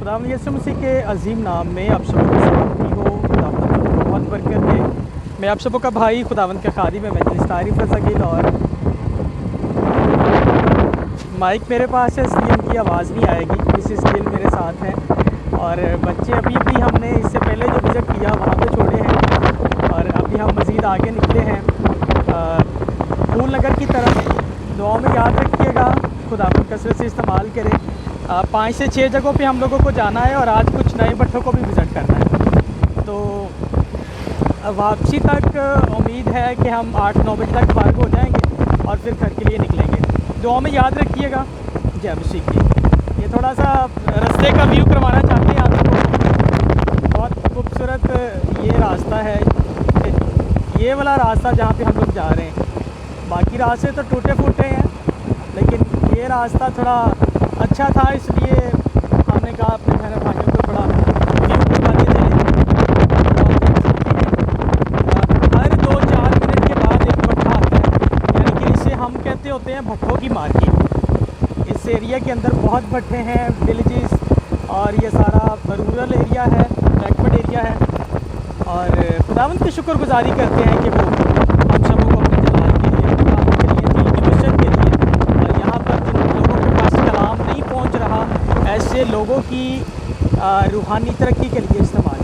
खुदावंद यीशु मसीह के अजीम नाम में आप सबों की सलामती हो। खुदावंद आपको बहुत बरकत दे। मैं आप सबों का भाई खुदावंद का खादिम है मजलिस तारीफ रज़ा गिल, और माइक मेरे पास है इसलिए उनकी आवाज़ नहीं आएगी। मिसिस गिल मेरे साथ हैं और बच्चे अभी अभी हमने इससे पहले जो विज़िट किया वहाँ पे छोड़े हैं और अभी हम मज़ीद आगे निकले हैं फूल नगर की तरफ। दुआ में याद रखिएगा, खुदावंद कसरत से इस्तेमाल करें। 5 से 6 जगहों पे हम लोगों को जाना है और आज कुछ नए भट्ठों को भी विज़िट करना है। तो वापसी तक उम्मीद है कि हम 8-9 बजे तक फारिग हो जाएंगे और फिर घर के लिए निकलेंगे। दुआ में याद रखिएगा। जय मसीह की। ये थोड़ा सा रास्ते का व्यू करवाना चाहते हैं आप लोगों को। बहुत खूबसूरत ये रास्ता है, ये वाला रास्ता जहाँ पे हम लोग जा रहे हैं। बाकी रास्ते तो टूटे फूटे हैं, लेकिन ये रास्ता थोड़ा अच्छा था, इसलिए हमने कहा अपने बहन भाइयों को थोड़ा व्यू करवा के चले। हर 2-4 मिनट के बाद एक भट्ठा आता है, यानी कि इसे हम कहते होते हैं भट्ठों की मार्केट। इस एरिया के अंदर बहुत भट्ठे हैं, विलेजेस, और ये सारा रूरल एरिया है, बैकवर्ड एरिया है। और खुदावंद की शुक्रगुजारी करते हैं कि वो हम सबों को अपने जलाल के लिए, अपने कामों के लिए, दिल की वसअत के लिए, और यहाँ पर जिन लोगों के पास कलाम नहीं पहुँच रहा, ऐसे लोगों की रूहानी तरक्की के लिए इस्तेमाल